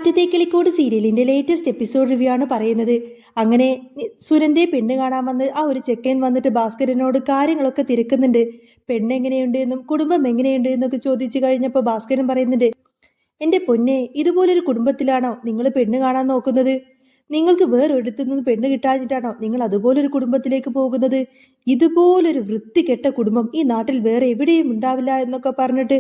കാറ്റത്തെ കിളിക്കോട് സീരിയലിന്റെ latest episode review ആണ് പറയുന്നത്. അങ്ങനെ സുനന്ദയെ പെണ്ണ് കാണാൻ വന്ന് ആ ഒരു ചെക്കൻ വന്നിട്ട് ഭാസ്കരനോട് കാര്യങ്ങളൊക്കെ തിരക്കുന്നുണ്ട്. പെണ്ണ് എങ്ങനെയുണ്ട് എന്നും കുടുംബം എങ്ങനെയുണ്ട് എന്നൊക്കെ ചോദിച്ചു കഴിഞ്ഞപ്പോൾ ഭാസ്കരൻ പറയുന്നുണ്ട്, എന്റെ പൊന്നെ, ഇതുപോലൊരു കുടുംബത്തിലാണോ നിങ്ങൾ പെണ്ണ് കാണാൻ നോക്കുന്നത്? നിങ്ങൾക്ക് വേറൊരിടത്തു നിന്ന് പെണ്ണ് കിട്ടാഞ്ഞിട്ടാണോ നിങ്ങൾ അതുപോലൊരു കുടുംബത്തിലേക്ക് പോകുന്നത്? ഇതുപോലൊരു വൃത്തികെട്ട കുടുംബം ഈ നാട്ടിൽ വേറെ എവിടെയും ഉണ്ടാവില്ല എന്നൊക്കെ പറഞ്ഞിട്ട്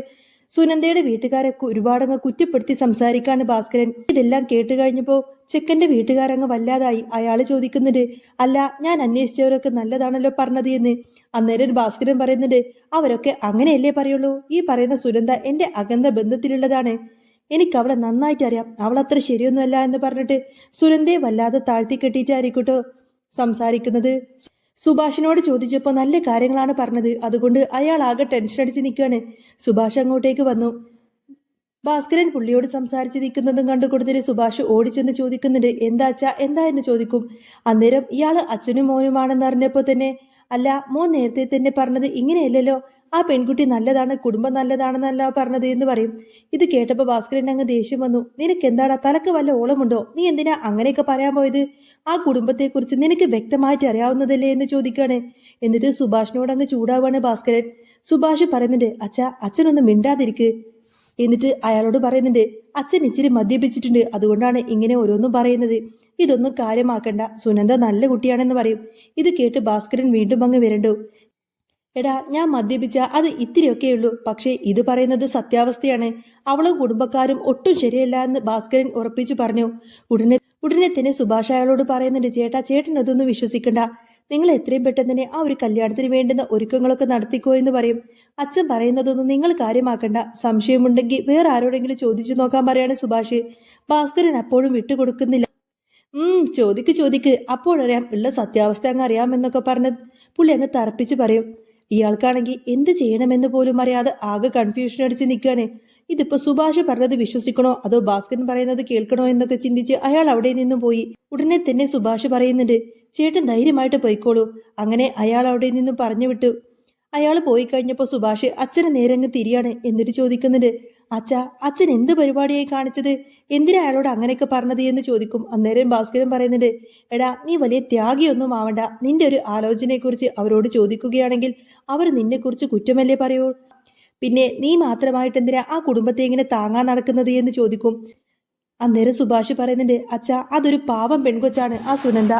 സുനന്ദയുടെ വീട്ടുകാരെ ഒരുപാടങ്ങ് കുറ്റപ്പെടുത്തി സംസാരിക്കാണ് ഭാസ്കരൻ. ഇതെല്ലാം കേട്ട് കഴിഞ്ഞപ്പോ ചെക്കന്റെ വീട്ടുകാരങ്ങ് വല്ലാതായി. അയാള് ചോദിക്കുന്നുണ്ട്, അല്ല, ഞാൻ അന്വേഷിച്ചവരൊക്കെ നല്ലതാണല്ലോ പറഞ്ഞത് എന്ന്. അന്നേരം ഭാസ്കരൻ പറയുന്നുണ്ട്, അവരൊക്കെ അങ്ങനെയല്ലേ പറയുള്ളൂ. ഈ പറയുന്ന സുനന്ദ എന്റെ അകന്ന ബന്ധത്തിലുള്ളതാണ്. എനിക്ക് അവളെ നന്നായിട്ട് അറിയാം. അവൾ അത്ര ശരിയൊന്നുമല്ല എന്ന് പറഞ്ഞിട്ട് സുനന്ദയെ വല്ലാതെ താഴ്ത്തിക്കെട്ടിയിട്ടായിരിക്കട്ടോ സംസാരിക്കുന്നത്. സുഭാഷിനോട് ചോദിച്ചപ്പോൾ നല്ല കാര്യങ്ങളാണ് പറഞ്ഞത്. അതുകൊണ്ട് അയാൾ ആകെ ടെൻഷൻ അടിച്ച് നിൽക്കുകയാണ്. സുഭാഷ് അങ്ങോട്ടേക്ക് വന്നു. ഭാസ്കരൻ പുള്ളിയോട് സംസാരിച്ച് നിൽക്കുന്നതും കണ്ടുകൊടുത്തിട്ട് സുഭാഷ് ഓടിച്ചെന്ന് ചോദിക്കുന്നുണ്ട്, എന്താ അച്ഛാ, എന്താ എന്ന് ചോദിക്കും. അന്നേരം ഇയാള് അച്ഛനും മോനുമാണെന്ന് അറിഞ്ഞപ്പോൾ തന്നെ, അല്ല, മോൻ നേരത്തെ തന്നെ പറഞ്ഞത് ഇങ്ങനെയല്ലല്ലോ, ആ പെൺകുട്ടി നല്ലതാണ്, കുടുംബം നല്ലതാണെന്നല്ല പറഞ്ഞത് എന്ന് പറയും. ഇത് കേട്ടപ്പോൾ ഭാസ്കരൻ അങ്ങ് ദേഷ്യം വന്നു. നിനക്ക് എന്താടാ, തലക്ക് വല്ല ഓളമുണ്ടോ? നീ എന്തിനാ അങ്ങനെയൊക്കെ പറയാൻ പോയത്? ആ കുടുംബത്തെക്കുറിച്ച് നിനക്ക് വ്യക്തമായിട്ട് അറിയാവുന്നതല്ലേ എന്ന് ചോദിക്കാണ്. എന്നിട്ട് സുഭാഷിനോട് അങ്ങ് ചൂടാവാണ് ഭാസ്കരൻ. സുഭാഷ് പറയുന്നുണ്ട്, അച്ഛാ, അച്ഛനൊന്നും മിണ്ടാതിരിക്ക്. എന്നിട്ട് അയാളോട് പറയുന്നുണ്ട്, അച്ഛൻ ഇച്ചിരി മദ്യപിച്ചിട്ടുണ്ട്, അതുകൊണ്ടാണ് ഇങ്ങനെ ഓരോന്നും പറയുന്നത്. ഇതൊന്നും കാര്യമാക്കണ്ട, സുനന്ദ നല്ല കുട്ടിയാണെന്ന് പറയും. ഇത് കേട്ട് ഭാസ്കരൻ വീണ്ടും അങ്ങ് വരണ്ടു. എടാ, ഞാൻ മദ്യപിച്ച അത് ഇത്തിരിയൊക്കെയുള്ളൂ, പക്ഷേ ഇത് പറയുന്നത് സത്യാവസ്ഥയാണ്. അവളും കുടുംബക്കാരും ഒട്ടും ശരിയല്ല എന്ന് ഭാസ്കരൻ ഉറപ്പിച്ചു പറഞ്ഞു. ഉടനെ തന്നെ സുഭാഷ് അയാളോട് പറയുന്നുണ്ട്, ചേട്ടാ, ചേട്ടൻ അതൊന്നും വിശ്വസിക്കണ്ട. നിങ്ങൾ എത്രയും പെട്ടെന്ന് തന്നെ ആ ഒരു കല്യാണത്തിന് വേണ്ടുന്ന ഒരുക്കങ്ങളൊക്കെ നടത്തിക്കോ എന്ന് പറയും. അച്ഛൻ പറയുന്നതൊന്നും നിങ്ങൾ കാര്യമാക്കണ്ട. സംശയമുണ്ടെങ്കിൽ വേറെ ആരോടെങ്കിലും ചോദിച്ചു നോക്കാൻ പറയാണ് സുഭാഷ്. ഭാസ്കരൻ അപ്പോഴും വിട്ടുകൊടുക്കുന്നില്ല. ചോദിക്ക്, അപ്പോഴറിയാം, ഉള്ള സത്യാവസ്ഥ അങ്ങ് അറിയാമെന്നൊക്കെ പറഞ്ഞ് പുള്ളി അങ്ങ് തറപ്പിച്ച് പറയും. ഇയാൾക്കാണെങ്കിൽ എന്ത് ചെയ്യണമെന്ന് പോലും അറിയാതെ ആകെ കൺഫ്യൂഷൻ അടിച്ച് നിൽക്കുകയാണ്. ഇതിപ്പോ സുഭാഷ് പറഞ്ഞത് വിശ്വസിക്കണോ അതോ ഭാസ്കരൻ പറയുന്നത് കേൾക്കണോ എന്നൊക്കെ ചിന്തിച്ച് അയാൾ അവിടെ നിന്നും പോയി. ഉടനെ തന്നെ സുഭാഷ് പറയുന്നുണ്ട്, ചേട്ടൻ ധൈര്യമായിട്ട് പോയിക്കോളൂ. അങ്ങനെ അയാൾ അവിടെ നിന്നും പറഞ്ഞു വിട്ടു. അയാൾ പോയി കഴിഞ്ഞപ്പോൾ സുഭാഷ് അച്ഛനെ നേരങ്ങ് തിരിയാണ്. എന്നിട്ട് ചോദിക്കുന്നുണ്ട്, അച്ഛാ, അച്ഛൻ എന്ത് പരിപാടിയായി കാണിച്ചത്? എന്തിനാ അയാളോട് അങ്ങനെയൊക്കെ പറഞ്ഞത് എന്ന് ചോദിക്കും. അന്നേരം ഭാസ്കരൻ പറയുന്നുണ്ട്, എടാ, നീ വലിയ ത്യാഗിയൊന്നും ആവണ്ട. നിന്റെ ഒരു ആലോചനയെക്കുറിച്ച് അവരോട് ചോദിക്കുകയാണെങ്കിൽ അവർ നിന്നെക്കുറിച്ച് കുറ്റമല്ലേ പറയൂ. പിന്നെ നീ മാത്രമായിട്ട് എന്തിനാ ആ കുടുംബത്തെ ഇങ്ങനെ താങ്ങാൻ നടക്കുന്നത് എന്ന് ചോദിക്കും. അന്നേരം സുഭാഷ് പറയുന്നുണ്ട്, അച്ഛാ, അതൊരു പാവം പെൺകൊച്ചാണ് ആ സുനന്ദ.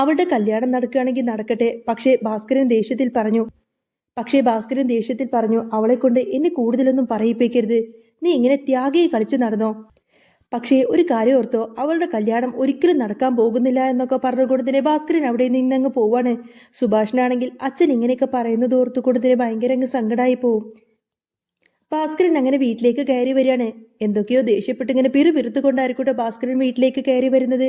അവളുടെ കല്യാണം നടക്കുകയാണെങ്കിൽ നടക്കട്ടെ. പക്ഷേ ഭാസ്കരൻ ദേഷ്യത്തിൽ പറഞ്ഞു, അവളെ കൊണ്ട് എന്നെ കൂടുതലൊന്നും പറയിപ്പിക്കരുത്. നീ ഇങ്ങനെ ത്യാഗിയെ കളിച്ചു നടന്നോ? പക്ഷേ ഒരു കാര്യം ഓർത്തോ, അവളുടെ കല്യാണം ഒരിക്കലും നടക്കാൻ പോകുന്നില്ല എന്നൊക്കെ പറഞ്ഞുകൊണ്ട് തന്നെ ഭാസ്കരൻ അവിടെ നിന്നങ്ങ് പോവാണ്. സുഭാഷിനാണെങ്കിൽ അച്ഛൻ ഇങ്ങനെയൊക്കെ പറയുന്നത് ഓർത്തുകൊണ്ട് തന്നെ ഭയങ്കര അങ്ങ് സങ്കടമായി പോവും. ഭാസ്കരൻ അങ്ങനെ വീട്ടിലേക്ക് കയറി വരികയാണ്. എന്തൊക്കെയോ ദേഷ്യപ്പെട്ട് ഇങ്ങനെ പിറുപിറുത്തുകൊണ്ടായിരിക്കട്ടെ ഭാസ്കരൻ വീട്ടിലേക്ക് കയറി വരുന്നത്.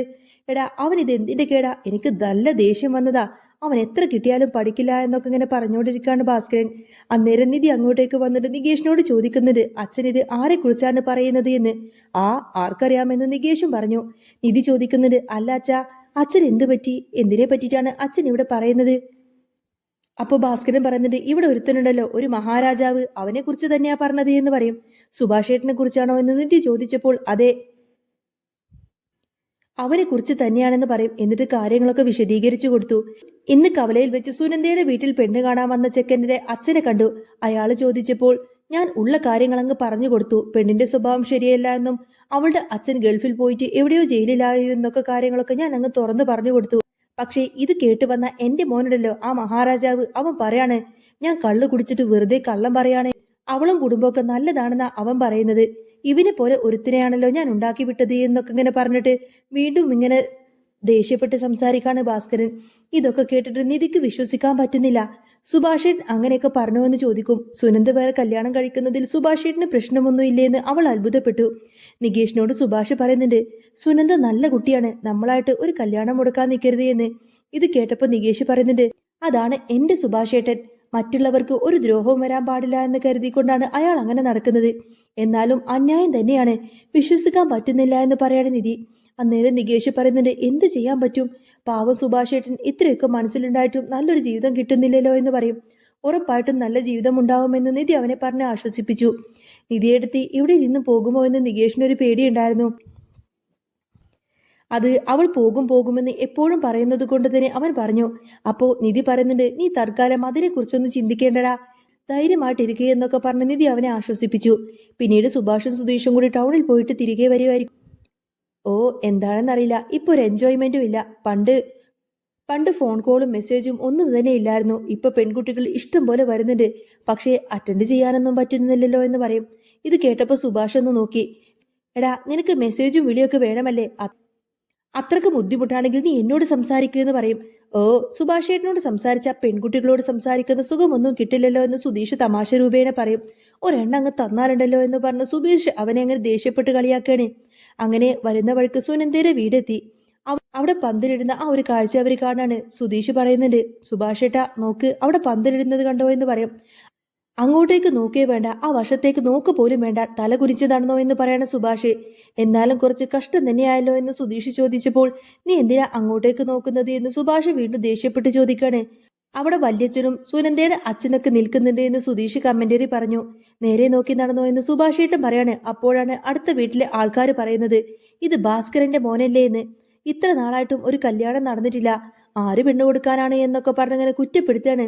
എടാ, അവൻ ഇത് എന്തിന്റെ കേടാ? എനിക്ക് നല്ല ദേഷ്യം വന്നതാ. അവൻ എത്ര കിട്ടിയാലും പഠിക്കില്ല എന്നൊക്കെ ഇങ്ങനെ പറഞ്ഞുകൊണ്ടിരിക്കുകയാണ് ഭാസ്കരൻ. അന്നേരം നിധി അങ്ങോട്ടേക്ക് വന്നിട്ട് നികേഷിനോട് ചോദിക്കുന്നുണ്ട്, അച്ഛൻ ഇത് ആരെക്കുറിച്ചാണ് പറയുന്നത് എന്ന്. ആർക്കറിയാമെന്ന് നികേഷും പറഞ്ഞു. നിധി ചോദിക്കുന്നുണ്ട്, അല്ല അച്ഛാ, അച്ഛൻ എന്ത് പറ്റി? എന്തിനെ പറ്റിയിട്ടാണ് അച്ഛൻ ഇവിടെ പറയുന്നത്? അപ്പോൾ ഭാസ്കരൻ പറയുന്നുണ്ട്, ഇവിടെ ഒരുത്തനുണ്ടല്ലോ, ഒരു മഹാരാജാവ്, അവനെ കുറിച്ച് തന്നെയാ പറഞ്ഞത് എന്ന് പറയും. സുഭാഷേട്ടനെ കുറിച്ചാണോ എന്ന് നിധി ചോദിച്ചപ്പോൾ അതെ, അവനെ കുറിച്ച് തന്നെയാണെന്ന് പറയും. എന്നിട്ട് കാര്യങ്ങളൊക്കെ വിശദീകരിച്ചു കൊടുത്തു. ഇന്ന് കവലയിൽ വെച്ച് സുനന്ദയുടെ വീട്ടിൽ പെണ്ണ് കാണാൻ വന്ന ചെക്കൻ്റെ അച്ഛനെ കണ്ടു. അയാൾ ചോദിച്ചപ്പോൾ ഞാൻ ഉള്ള കാര്യങ്ങൾ അങ്ങ് പറഞ്ഞു കൊടുത്തു. പെണ്ണിന്റെ സ്വഭാവം ശരിയല്ല എന്നും അവളുടെ അച്ഛൻ ഗൾഫിൽ പോയിട്ട് എവിടെയോ ജയിലിലായോ എന്നൊക്കെ കാര്യങ്ങളൊക്കെ ഞാൻ അങ്ങ് തുറന്നു പറഞ്ഞു കൊടുത്തു. പക്ഷേ ഇത് കേട്ട് വന്ന എന്റെ മോനുണ്ടല്ലോ, ആ മഹാരാജാവ്, അവൻ പറയാണ്, ഞാൻ കള്ളു കുടിച്ചിട്ട് വെറുതെ കള്ളം പറയാണ്, അവളും കുടുംബമൊക്കെ നല്ലതാണെന്നാ അവൻ പറയുന്നത്. ഇവനെ പോലെ ഒരുത്തിനെയാണല്ലോ ഞാൻ ഉണ്ടാക്കി വിട്ടത് എന്നൊക്കെ ഇങ്ങനെ പറഞ്ഞിട്ട് വീണ്ടും ഇങ്ങനെ ദേഷ്യപ്പെട്ട് സംസാരിക്കാണ് ഭാസ്കരൻ. ഇതൊക്കെ കേട്ടിട്ട് നിധിക്ക് വിശ്വസിക്കാൻ പറ്റുന്നില്ല. സുഭാഷേട്ടൻ അങ്ങനെയൊക്കെ പറഞ്ഞുവെന്ന് ചോദിക്കും. സുനന്ദ വേറെ കല്യാണം കഴിക്കുന്നതിൽ സുഭാഷേട്ടന് പ്രശ്നമൊന്നും ഇല്ലേന്ന് അവൾ അത്ഭുതപ്പെട്ടു. നികേഷിനോട് സുഭാഷ് പറയുന്നുണ്ട്, സുനന്ദ നല്ല കുട്ടിയാണ്, നമ്മളായിട്ട് ഒരു കല്യാണം മുടക്കാൻ നിൽക്കരുത് എന്ന്. ഇത് കേട്ടപ്പോൾ നികേഷ് പറയുന്നുണ്ട്, അതാണ് എന്റെ സുഭാഷേട്ടൻ. മറ്റുള്ളവർക്ക് ഒരു ദ്രോഹവും വരാൻ പാടില്ല എന്ന് കരുതിക്കൊണ്ടാണ് അയാൾ അങ്ങനെ നടക്കുന്നത്. എന്നാലും അന്യായം തന്നെയാണ്, വിശ്വസിക്കാൻ പറ്റുന്നില്ല എന്ന് പറയാണ് നിധി. അന്നേരം നികേഷ് പറയുന്നുണ്ട്, എന്ത് ചെയ്യാൻ പറ്റും? പാവം സുഭാഷേട്ടൻ ഇത്രയൊക്കെ മനസ്സിലുണ്ടായിട്ടും നല്ലൊരു ജീവിതം കിട്ടുന്നില്ലല്ലോ എന്ന് പറയും. ഉറപ്പായിട്ടും നല്ല ജീവിതം ഉണ്ടാവുമെന്ന് നിധി അവനെ പറഞ്ഞ് ആശ്വസിപ്പിച്ചു. നിധിയെടുത്തി ഇവിടെ നിന്ന് പോകുമോ എന്ന് നികേഷിനൊരു പേടിയുണ്ടായിരുന്നു. അത് അവൾ പോകുമെന്ന് എപ്പോഴും പറയുന്നത് കൊണ്ട് തന്നെ അവൻ പറഞ്ഞു. അപ്പോ നിധി പറയുന്നുണ്ട്, നീ തൽക്കാലം അതിനെക്കുറിച്ചൊന്നും ചിന്തിക്കേണ്ടടാ, ധൈര്യമായിട്ടിരിക്കുക എന്നൊക്കെ പറഞ്ഞ് നിധി അവനെ ആശ്വസിപ്പിച്ചു. പിന്നീട് സുഭാഷും സുധീഷും കൂടി ടൗണിൽ പോയിട്ട് തിരികെ വരുമായിരിക്കും. ഓ, എന്താണെന്നറിയില്ല, ഇപ്പൊ ഒരു എൻജോയ്മെന്റും ഇല്ല. പണ്ട് ഫോൺ കോളും മെസ്സേജും ഒന്നും തന്നെ ഇല്ലായിരുന്നു. ഇപ്പൊ പെൺകുട്ടികൾ ഇഷ്ടം പോലെ വരുന്നുണ്ട്, പക്ഷേ അറ്റൻഡ് ചെയ്യാനൊന്നും പറ്റുന്നില്ലല്ലോ എന്ന് പറയും. ഇത് കേട്ടപ്പോ സുഭാഷ് ഒന്ന് നോക്കി. എടാ, നിനക്ക് മെസ്സേജും വിളിയൊക്കെ വേണമല്ലേ? അത്രക്ക് ബുദ്ധിമുട്ടാണെങ്കിൽ നീ എന്നോട് സംസാരിക്കുക എന്ന് പറയും. ഓ, സുഭാഷ് ഏട്ടനോട് സംസാരിച്ച പെൺകുട്ടികളോട് സംസാരിക്കുന്ന സുഖമൊന്നും കിട്ടില്ലല്ലോ എന്ന് സുധീഷ് തമാശ രൂപേണ പറയും. ഒരെണ്ണം അങ്ങ് തന്നാലുണ്ടല്ലോ എന്ന് പറഞ്ഞ് സുധീഷ് അവനെ അങ്ങനെ ദേഷ്യപ്പെട്ട് കളിയാക്കാണ്. അങ്ങനെ വരുന്ന വഴിക്ക് സുനന്ദയുടെ വീടെത്തി. അവിടെ പന്തലിടുന്ന ആ ഒരു കാഴ്ച അവർ കാണാണ്. സുധീഷ് പറയുന്നുണ്ട്, സുഭാഷ് ഏട്ടാ നോക്ക്, അവിടെ പന്തലിടുന്നത് കണ്ടോ എന്ന് പറയും. അങ്ങോട്ടേക്ക് നോക്കേ വേണ്ട, ആ വശത്തേക്ക് നോക്ക് പോലും വേണ്ട, തല കുരിച്ച് നടന്നോ എന്ന് പറയണ സുഭാഷ്. എന്നാലും കുറച്ച് കഷ്ടം തന്നെയായല്ലോ എന്ന് സുധീഷ് ചോദിച്ചപ്പോൾ, നീ എന്തിനാ അങ്ങോട്ടേക്ക് നോക്കുന്നത് എന്ന് സുഭാഷ് വീണ്ടും ദേഷ്യപ്പെട്ട് ചോദിക്കാണ്. അവിടെ വല്യച്ഛനും സുനന്ദയുടെ അച്ഛനൊക്കെ നിൽക്കുന്നുണ്ട് എന്ന് സുധീഷ് കമന്ററി പറഞ്ഞു. നേരെ നോക്കി നടന്നോ എന്ന് സുഭാഷ് ഏട്ടൻ പറയാണ്. അപ്പോഴാണ് അടുത്ത വീട്ടിലെ ആൾക്കാർ പറയുന്നത്, ഇത് ഭാസ്കരന്റെ മോനല്ലേ എന്ന്. ഇത്ര നാളായിട്ടും ഒരു കല്യാണം നടന്നിട്ടില്ല, ആര് പെണ്ണു കൊടുക്കാനാണ് എന്നൊക്കെ പറഞ്ഞങ്ങനെ കുറ്റപ്പെടുത്താണ്.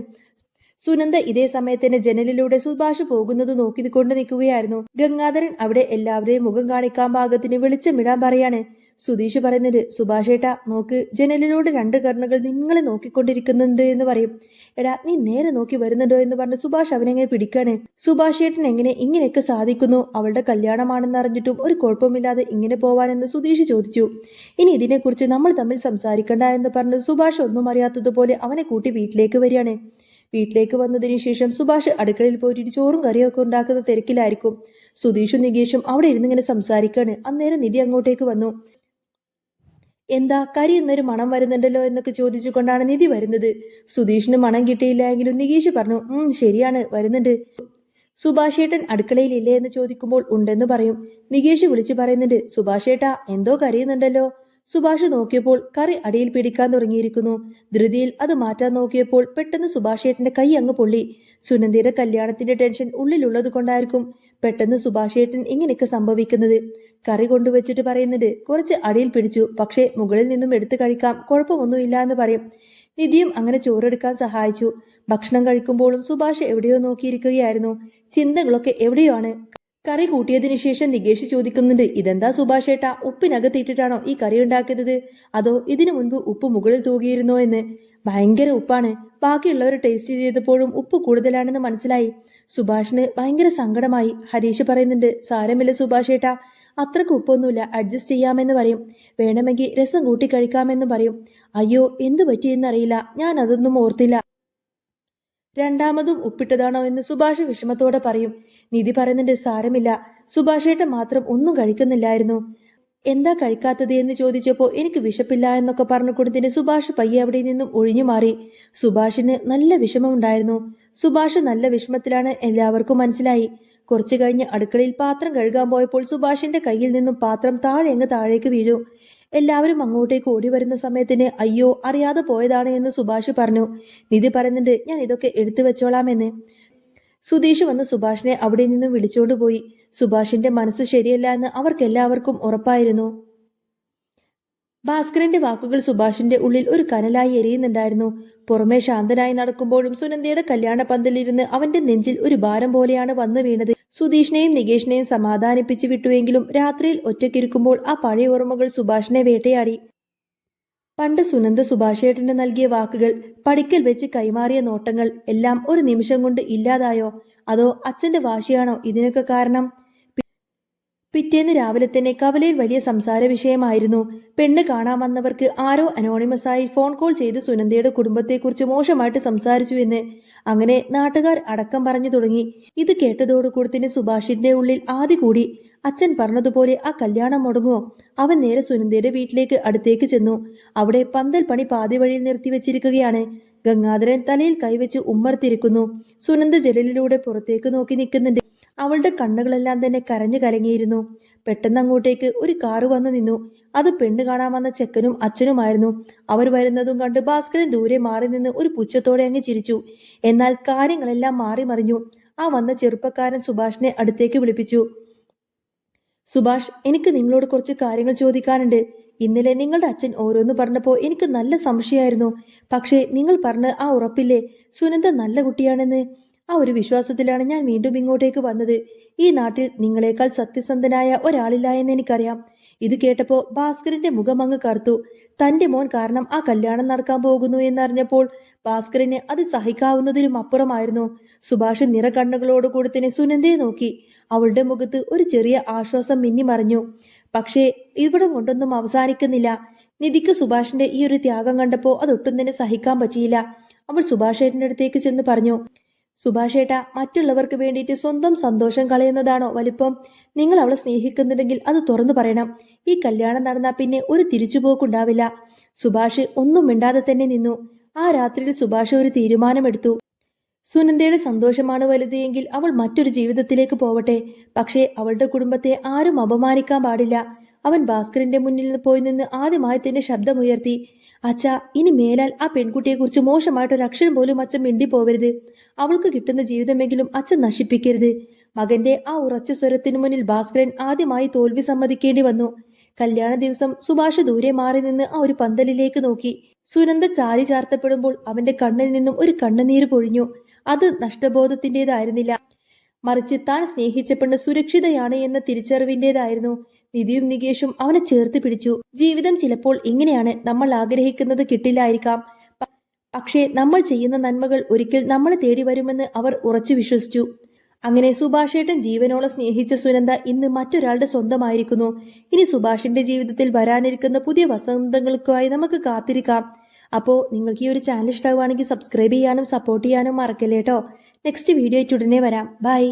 സുനന്ദ ഇതേ സമയത്ത് തന്നെ ജനലിലൂടെ സുഭാഷ് പോകുന്നത് നോക്കിക്കൊണ്ട് നിൽക്കുകയായിരുന്നു. ഗംഗാധരൻ അവിടെ എല്ലാവരെയും മുഖം കാണിക്കാൻ പാകത്തിന് വെളിച്ചമിടാൻ പറയാണ്. സുധീഷ് പറയുന്നുണ്ട്, സുഭാഷ് ഏട്ടാ നോക്ക്, ജനലിലൂടെ 2 കണ്ണുകൾ നിങ്ങളെ നോക്കിക്കൊണ്ടിരിക്കുന്നുണ്ട് എന്ന് പറയും. എടാ, നീ നേരെ നോക്കി വരുന്നുണ്ടോ എന്ന് പറഞ്ഞ് സുഭാഷ് അവനെങ്ങനെ പിടിക്കാണ്. സുഭാഷ് ഏട്ടൻ എങ്ങനെ ഇങ്ങനെയൊക്കെ സാധിക്കുന്നു? അവളുടെ കല്യാണമാണെന്ന് അറിഞ്ഞിട്ടും ഒരു കുഴപ്പമില്ലാതെ ഇങ്ങനെ പോവാനെന്ന് സുധീഷ് ചോദിച്ചു. ഇനി ഇതിനെക്കുറിച്ച് നമ്മൾ തമ്മിൽ സംസാരിക്കണ്ട എന്ന് പറഞ്ഞ് സുഭാഷ് ഒന്നും അറിയാത്തതുപോലെ അവനെ കൂട്ടി വീട്ടിലേക്ക് വരികയാണ്. വീട്ടിലേക്ക് വന്നതിന് ശേഷം സുഭാഷ് അടുക്കളയിൽ പോയിട്ട് ചോറും കറിയൊക്കെ ഉണ്ടാക്കുന്ന തിരക്കിലായിരിക്കും. സുധീഷും നികേഷും അവിടെ ഇരുന്നിങ്ങനെ സംസാരിക്കാണ്. അന്നേരം നിധി അങ്ങോട്ടേക്ക് വന്നു. എന്താ കരി എന്നൊരു മണം വരുന്നുണ്ടല്ലോ എന്നൊക്കെ ചോദിച്ചുകൊണ്ടാണ് നിധി വരുന്നത്. സുധീഷിന് മണം കിട്ടിയില്ല എങ്കിലും നികേഷ് പറഞ്ഞു, ശരിയാണ്, വരുന്നുണ്ട്. സുഭാഷേട്ടൻ അടുക്കളയിലില്ലേ എന്ന് ചോദിക്കുമ്പോൾ ഉണ്ടെന്ന് പറയും. നികേഷ് വിളിച്ചു പറയുന്നുണ്ട്, സുഭാഷേട്ടാ എന്തോ കരയുന്നുണ്ടല്ലോ. സുഭാഷ് നോക്കിയപ്പോൾ കറി അടിയിൽ പിടിക്കാൻ തുടങ്ങിയിരിക്കുന്നു. ധൃതിയിൽ അത് മാറ്റാൻ നോക്കിയപ്പോൾ പെട്ടെന്ന് സുഭാഷേട്ടന്റെ കൈ അങ്ങ് പൊള്ളി. സുനന്ദയുടെ കല്യാണത്തിന്റെ ടെൻഷൻ ഉള്ളിലുള്ളത് കൊണ്ടായിരിക്കും പെട്ടെന്ന് സുഭാഷേട്ടൻ ഇങ്ങനെയൊക്കെ സംഭവിക്കുന്നത്. കറി കൊണ്ടുവച്ചിട്ട് പറയുന്നുണ്ട്, കുറച്ച് അടിയിൽ പിടിച്ചു, പക്ഷേ മുകളിൽ നിന്നും എടുത്തു കഴിക്കാം, കുഴപ്പമൊന്നുമില്ല എന്ന് പറയും. നിധിയും അങ്ങനെ ചോറെടുക്കാൻ സഹായിച്ചു. ഭക്ഷണം കഴിക്കുമ്പോഴും സുഭാഷ് എവിടെയോ നോക്കിയിരിക്കുകയായിരുന്നു. ചിന്തകളൊക്കെ എവിടെയോ ആണ്. കറി കൂട്ടിയതിനു ശേഷം നികേഷ് ചോദിക്കുന്നുണ്ട്, ഇതെന്താ സുഭാഷ് ഏട്ടാ, ഉപ്പിനകത്തിട്ടിട്ടാണോ ഈ കറി ഉണ്ടാക്കിയത്, അതോ ഇതിനു മുൻപ് ഉപ്പ് മുകളിൽ തൂകിയിരുന്നോ എന്ന്. ഭയങ്കര ഉപ്പാണ്, ബാക്കിയുള്ളവർ ടേസ്റ്റ് ചെയ്തപ്പോഴും ഉപ്പ് കൂടുതലാണെന്ന് മനസ്സിലായി. സുഭാഷിന് ഭയങ്കര സങ്കടമായി. ഹരീഷ് പറയുന്നുണ്ട്, സാരമില്ല സുഭാഷ് ഏട്ടാ, അത്രക്ക് ഉപ്പൊന്നുമില്ല, അഡ്ജസ്റ്റ് ചെയ്യാമെന്ന് പറയും. വേണമെങ്കിൽ രസം കൂട്ടി കഴിക്കാമെന്ന് പറയും. അയ്യോ, എന്തു പറ്റിയെന്നറിയില്ല, ഞാൻ അതൊന്നും ഓർത്തില്ല. രണ്ടാമതും ഉപ്പിട്ടതാണോ എന്ന് സുഭാഷ് വിഷമത്തോടെ പറയും. നിധി പറയുന്നുണ്ട്, സാരമില്ല, സുഭാഷേട്ടൻ മാത്രം ഒന്നും കഴിക്കുന്നില്ലായിരുന്നു. എന്താ കഴിക്കാത്തത് എന്ന് ചോദിച്ചപ്പോൾ എനിക്ക് വിശപ്പില്ല എന്നൊക്കെ പറഞ്ഞു കൊടുത്തിന് സുഭാഷ് പയ്യെ അവിടെ നിന്നും ഒഴിഞ്ഞു മാറി. സുഭാഷിന് നല്ല വിഷമമുണ്ടായിരുന്നു. സുഭാഷ് നല്ല വിഷമത്തിലാണ് എല്ലാവർക്കും മനസ്സിലായി. കുറച്ചു കഴിഞ്ഞ് അടുക്കളയിൽ പാത്രം കഴുകാൻ പോയപ്പോൾ സുഭാഷിന്റെ കയ്യിൽ നിന്നും പാത്രം താഴേക്ക് വീഴു. എല്ലാവരും അങ്ങോട്ടേക്ക് ഓടി വരുന്ന സമയത്തിന് അയ്യോ, അറിയാതെ പോയതാണ് എന്ന് സുഭാഷ് പറഞ്ഞു. നിധി പറയുന്നുണ്ട്, ഞാൻ ഇതൊക്കെ എടുത്തു വെച്ചോളാമെന്ന്. സുധീഷ് വന്ന് സുഭാഷിനെ അവിടെ നിന്നും വിളിച്ചോണ്ട് പോയി. സുഭാഷിന്റെ മനസ്സ് ശരിയല്ല എന്ന് അവർക്കെല്ലാവർക്കും ഉറപ്പായിരുന്നു. ഭാസ്കരന്റെ വാക്കുകൾ സുഭാഷിന്റെ ഉള്ളിൽ ഒരു കനലായി എരിയുന്നുണ്ടായിരുന്നു. പുറമെ ശാന്തനായി നടക്കുമ്പോഴും സുനന്ദയുടെ കല്യാണ പന്തലിരുന്ന് അവന്റെ നെഞ്ചിൽ ഒരു ഭാരം പോലെയാണ് വന്നു വീണത്. സുധീഷിനെയും നികേഷിനെയും സമാധാനിപ്പിച്ചു വിട്ടുവെങ്കിലും രാത്രിയിൽ ഒറ്റയ്ക്കിരിക്കുമ്പോൾ ആ പഴയ ഓർമ്മകൾ സുഭാഷിനെ വേട്ടയാടി. പണ്ട് സുനന്ദ സുഭാഷേട്ടന് നൽകിയ വാക്കുകൾ, പടിക്കൽ വെച്ച് കൈമാറിയ നോട്ടങ്ങൾ എല്ലാം ഒരു നിമിഷം കൊണ്ട് ഇല്ലാതായോ? അതോ അച്ഛന്റെ വാശിയാണോ ഇതിനൊക്കെ കാരണം? പിറ്റേന്ന് രാവിലെ തന്നെ കവലയിൽ വലിയ സംസാര വിഷയമായിരുന്നു. പെണ്ണ് കാണാൻ വന്നവർക്ക് ആരോ അനോണിമസായി ഫോൺ കോൾ ചെയ്ത് സുനന്ദയുടെ കുടുംബത്തെക്കുറിച്ച് മോശമായിട്ട് സംസാരിച്ചു എന്ന്. അങ്ങനെ നാട്ടുകാർ അടക്കം പറഞ്ഞു തുടങ്ങി. ഇത് കേട്ടതോടുകൂടി തന്നെ സുഭാഷിന്റെ ഉള്ളിൽ ആദി കൂടി. അച്ഛൻ പറഞ്ഞതുപോലെ ആ കല്യാണം മുടങ്ങുമോ? അവൻ നേരെ സുനന്ദയുടെ വീട്ടിലേക്ക് അടുത്തേക്ക് ചെന്നു. അവിടെ പന്തൽ പണി പാതി വഴിയിൽ നിർത്തിവെച്ചിരിക്കുകയാണ്. ഗംഗാധരൻ തലയിൽ കൈവച്ച് ഉമ്മർത്തിരിക്കുന്നു. സുനന്ദ ജനലിലൂടെ പുറത്തേക്ക് നോക്കി നിൽക്കുന്നുണ്ട്. അവളുടെ കണ്ണുകളെല്ലാം തന്നെ കരഞ്ഞു കലങ്ങിയിരുന്നു. പെട്ടെന്ന് അങ്ങോട്ടേക്ക് ഒരു കാറ് വന്നു നിന്നു. അത് പെണ്ണ് കാണാൻ വന്ന ചെക്കനും അച്ഛനുമായിരുന്നു. അവർ വരുന്നതും കണ്ട് ഭാസ്കരൻ ദൂരെ മാറി നിന്ന് ഒരു പുച്ഛത്തോടെ അങ്ങ് ചിരിച്ചു. എന്നാൽ കാര്യങ്ങളെല്ലാം മാറി മറിഞ്ഞു. ആ വന്ന ചെറുപ്പക്കാരൻ സുഭാഷിനെ അടുത്തേക്ക് വിളിപ്പിച്ചു. സുഭാഷ്, എനിക്ക് നിങ്ങളോട് കുറച്ച് കാര്യങ്ങൾ ചോദിക്കാനുണ്ട്. ഇന്നലെ നിങ്ങളുടെ അച്ഛൻ ഓരോന്ന് പറഞ്ഞപ്പോൾ എനിക്ക് നല്ല സംശയമായിരുന്നു. പക്ഷേ നിങ്ങൾ പറഞ്ഞ ആ ഉറപ്പില്ലേ, സുനന്ദ നല്ല കുട്ടിയാണെന്ന്, ആ ഒരു വിശ്വാസത്തിലാണ് ഞാൻ വീണ്ടും ഇങ്ങോട്ടേക്ക് വന്നത്. ഈ നാട്ടിൽ നിങ്ങളെക്കാൾ സത്യസന്ധനായ ഒരാളില്ല എന്ന് എനിക്കറിയാം. ഇത് കേട്ടപ്പോൾ ഭാസ്കരന്റെ മുഖം അങ്ങ് കറുത്തു. തന്റെ മോൻ കാരണം ആ കല്യാണം നടക്കാൻ പോകുന്നു എന്നറിഞ്ഞപ്പോൾ ഭാസ്കരന് അത് സഹിക്കാവുന്നതിലും അപ്പുറമായിരുന്നു. സുഭാഷ് നിറകണ്ണുകളോടുകൂടി തന്നെ സുനന്ദയെ നോക്കി. അവളുടെ മുഖത്ത് ഒരു ചെറിയ ആശ്വാസം മിന്നിമറിഞ്ഞു. പക്ഷേ ഇവിടം കൊണ്ടൊന്നും അവസാനിക്കുന്നില്ല. നിധിക്ക് സുഭാഷിന്റെ ഈ ഒരു ത്യാഗം കണ്ടപ്പോൾ അതൊട്ടും തന്നെ സഹിക്കാൻ പറ്റിയില്ല. അവൾ സുഭാഷേട്ടന്റെ അടുത്തേക്ക് ചെന്ന് പറഞ്ഞു, സുഭാഷേട്ട, മറ്റുള്ളവർക്ക് വേണ്ടിയിട്ട് സ്വന്തം സന്തോഷം കളയുന്നതാണോ വലിപ്പം? നിങ്ങൾ അവളെ സ്നേഹിക്കുന്നുണ്ടെങ്കിൽ അത് തുറന്നു പറയണം. ഈ കല്യാണം നടന്നാൽ പിന്നെ ഒരു തിരിച്ചുപോക്കുണ്ടാവില്ല. സുഭാഷ് ഒന്നും മിണ്ടാതെ തന്നെ നിന്നു. ആ രാത്രിയിൽ സുഭാഷ് ഒരു തീരുമാനമെടുത്തു. സുനന്ദയുടെ സന്തോഷമാണ് വലുത് എങ്കിൽ അവൾ മറ്റൊരു ജീവിതത്തിലേക്ക് പോവട്ടെ. പക്ഷേ അവളുടെ കുടുംബത്തെ ആരും അപമാനിക്കാൻ പാടില്ല. അവൻ ഭാസ്കരന്റെ മുന്നിൽ പോയി നിന്ന് ആദ്യമായി തന്നെ ശബ്ദമുയർത്തി, അച്ഛാ, ഇനി മേലാൽ ആ പെൺകുട്ടിയെക്കുറിച്ച് മോശമായിട്ടൊരു അക്ഷരം പോലും അച്ഛൻ മിണ്ടിപ്പോവരുത്. അവൾക്ക് കിട്ടുന്ന ജീവിതമെങ്കിലും അച്ഛൻ നശിപ്പിക്കരുത്. മകന്റെ ആ ഉറച്ച സ്വരത്തിനു മുന്നിൽ ഭാസ്കരൻ ആദ്യമായി തോൽവി സമ്മതിക്കേണ്ടി വന്നു. കല്യാണ ദിവസം സുഭാഷ് ദൂരെ മാറി നിന്ന് ആ ഒരു പന്തലിലേക്ക് നോക്കി. സുനന്ദ താലി ചാർത്തപ്പെടുമ്പോൾ അവന്റെ കണ്ണിൽ നിന്നും ഒരു കണ്ണുനീര് പൊഴിഞ്ഞു. അത് നഷ്ടബോധത്തിൻ്റെതായിരുന്നില്ല, മറിച്ച് താൻ സ്നേഹിച്ച പെണ്ണ് സുരക്ഷിതയാണ് എന്ന തിരിച്ചറിവിൻ്റെതായിരുന്നു. നിധിയും നികേഷും അവനെ ചേർത്ത് പിടിച്ചു. ജീവിതം ചിലപ്പോൾ ഇങ്ങനെയാണ്, നമ്മൾ ആഗ്രഹിക്കുന്നത് കിട്ടില്ലായിരിക്കാം, പക്ഷേ നമ്മൾ ചെയ്യുന്ന നന്മകൾ ഒരിക്കൽ നമ്മളെ തേടി വരുമെന്ന് അവർ ഉറച്ചു വിശ്വസിച്ചു. അങ്ങനെ സുഭാഷേട്ടൻ ജീവനോളം സ്നേഹിച്ച സുനന്ദ ഇന്ന് മറ്റൊരാളുടെ സ്വന്തമായിരിക്കുന്നു. ഇനി സുഭാഷിന്റെ ജീവിതത്തിൽ വരാനിരിക്കുന്ന പുതിയ വസന്തങ്ങൾക്കായി നമുക്ക് കാത്തിരിക്കാം. അപ്പോൾ നിങ്ങൾക്ക് ഈ ഒരു ചാനൽ ഇഷ്ടമാവുകയാണെങ്കിൽ സബ്സ്ക്രൈബ് ചെയ്യാനും സപ്പോർട്ട് ചെയ്യാനും മറക്കല്ലേ കേട്ടോ. നെക്സ്റ്റ് വീഡിയോ ആയിട്ട് ഉടനെ വരാം. ബൈ.